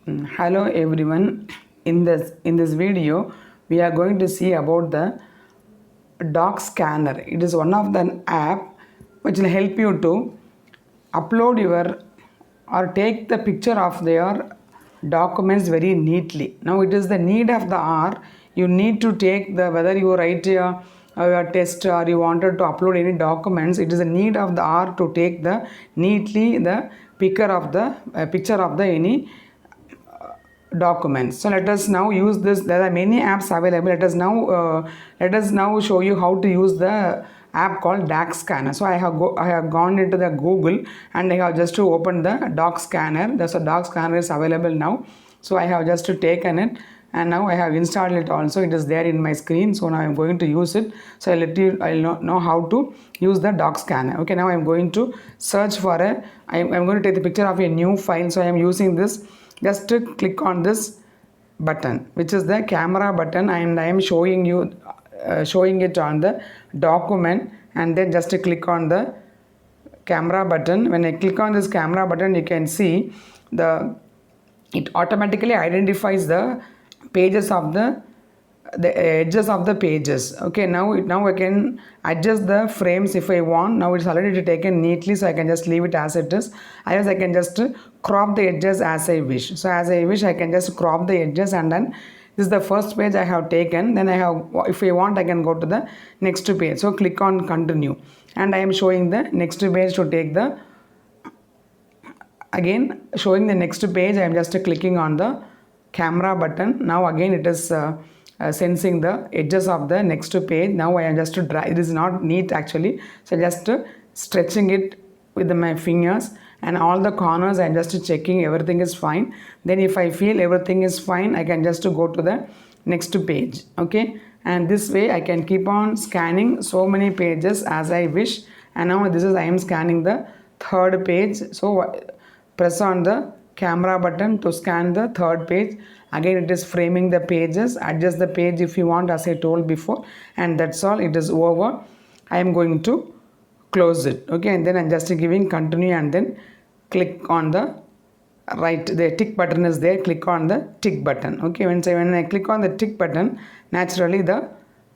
Hello everyone. In this video we are going to see about the doc scanner. It is one of the app which will help you to upload your or take the picture of their documents very neatly. Now it is the need of the hour. You need to take the whether you write your test or you wanted to upload any documents. It is the need of the hour to take the neatly the picture of the any documents. So let us now use this. There are many apps available. Let us now show you how to use the app called doc scanner. So I have gone into the Google and I have just to open the doc scanner. There's a doc scanner is available now. So I have just taken it and now I have installed it also. It is there in my screen. So now I'm going to use it. So I'll know how to use the doc scanner. Okay, now I'm going to search for I'm going to take the picture of a new file. So I am using this. Just click on this button, which is the camera button, and I am showing it on the document, and then just click on the camera button. When I click on this camera button, you can see it automatically identifies the pages of the edges of the pages. Okay, now I can adjust the frames if I want. Now it's already taken neatly, so I can just leave it as it is. Otherwise I can just crop the edges as I wish. So as I wish, I can just crop the edges, and then this is the first page I have taken. Then if I want, I can go to the next page. So click on continue, and I am showing the next page to take the again showing the next page. I am just clicking on the camera button. Now again it is sensing the edges of the next page. Now I am just to drag. It is not neat actually, so just stretching it with my fingers, and all the corners I am just checking everything is fine. Then if I feel everything is fine, I can just go to the next page. Okay, and this way I can keep on scanning so many pages as I wish. And now I am scanning the third page. So press on the camera button to scan the third page. Again it is framing the pages. Adjust the page if you want, as I told before, and that's all. It is over. I am going to close it. Okay, and then I'm just giving continue, and then click on the right. The tick button is there. Click on the tick button. Okay, when I click on the tick button, naturally the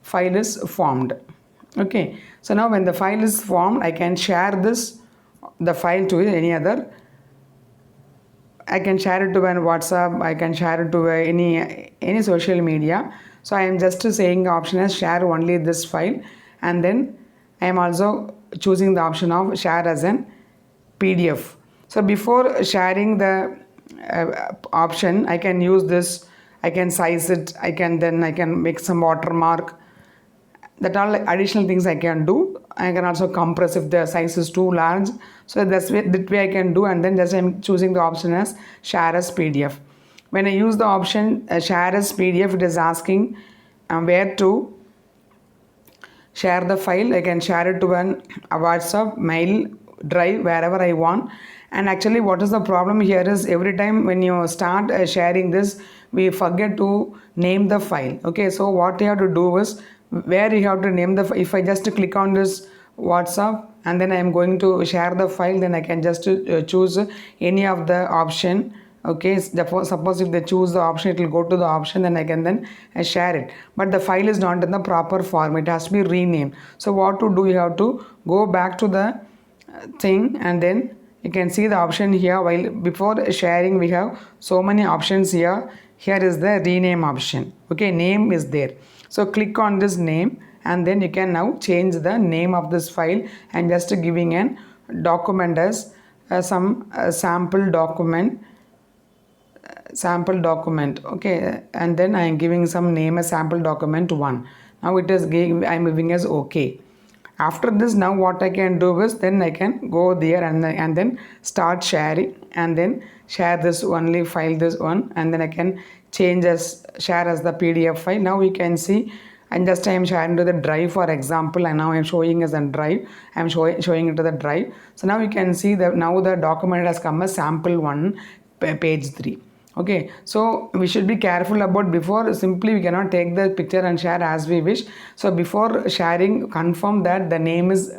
file is formed. Okay, so now when the file is formed, I can share the file to any other. I can share it to an WhatsApp, I can share it to any social media. So I am just saying the option as share only this file, and then I am also choosing the option of share as an PDF. So before sharing the option, I can use this. I can size it. I can make some watermark. That all additional things I can do. I can also compress if the size is too large. So that way I can do, and then just I'm choosing the option as share as PDF. When I use the option share as PDF, it is asking where to share the file. I can share it to a WhatsApp, mail, drive, wherever I want. And actually what is the problem here is every time when you start sharing this, we forget to name the file. Okay, so what you have to do is where you have to name the file. If I just click on this WhatsApp and then I am going to share the file, then I can just choose any of the option. Okay, suppose if they choose the option, it will go to the option, then I can share it. But the file is not in the proper form, it has to be renamed. So what to do, you have to go back to the thing, and then you can see the option here. While before sharing we have so many options here. Here is the rename option. Okay, name is there. So click on this name, and then you can now change the name of this file, and just giving an document as some sample document. Okay, and then I am giving some name as sample document 1. Now it is I am giving as OK. After this, now what I can do is then I can go there and then start sharing, and then share this only file, this one, and then I can change as share as the PDF file. Now we can see, and I am sharing to the drive, for example, and now I am showing as a drive. I am showing it to the drive. So now you can see that now the document has come as sample 1 page 3. Okay, so we should be careful about before simply we cannot take the picture and share as we wish. So before sharing, confirm that the name is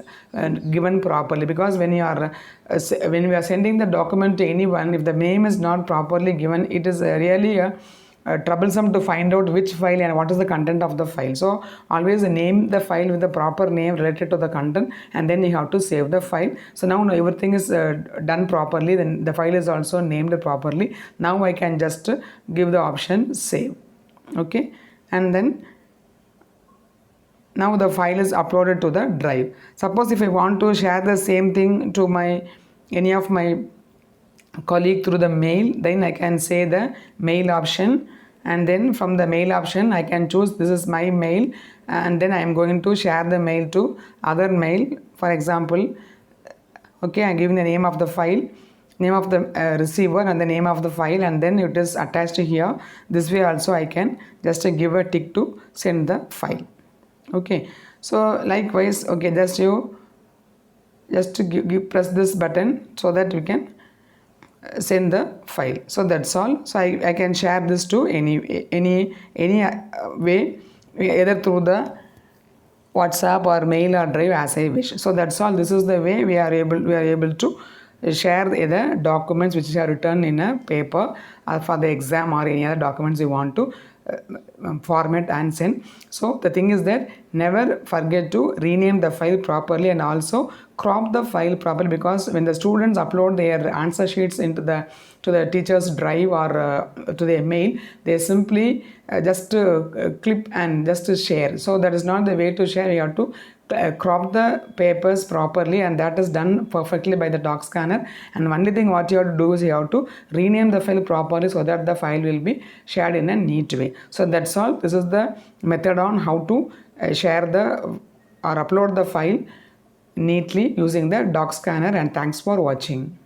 given properly, because when you are when we are sending the document to anyone, if the name is not properly given, it is really a troublesome to find out which file and what is the content of the file. So always name the file with the proper name related to the content, and then you have to save the file. So now everything is done properly, then the file is also named properly. Now I can just give the option save. Okay, and then now the file is uploaded to the drive. Suppose if I want to share the same thing to my any of my colleague through the mail, then I can say the mail option, and then from the mail option I can choose this is my mail, and then I am going to share the mail to other mail. For example, okay, I am giving the name of the file, name of the receiver and the name of the file, and then it is attached here. This way also I can just give a tick to send the file. Okay, so likewise, okay, just press this button so that you can send the file. So that's all. So I can share this to any way, either through the WhatsApp or mail or drive as I wish. So that's all. This is the way we are able to share the documents which are written in a paper for the exam or any other documents you want to format and send. So the thing is that never forget to rename the file properly and also crop the file properly, because when the students upload their answer sheets into the teacher's drive or to their mail, they simply just clip and just share. So that is not the way to share. You have to crop the papers properly, and that is done perfectly by the doc scanner. And only thing what you have to do is you have to rename the file properly so that the file will be shared in a neat way. So that's all. This is the method on how to share the or upload the file neatly using the doc scanner, and thanks for watching.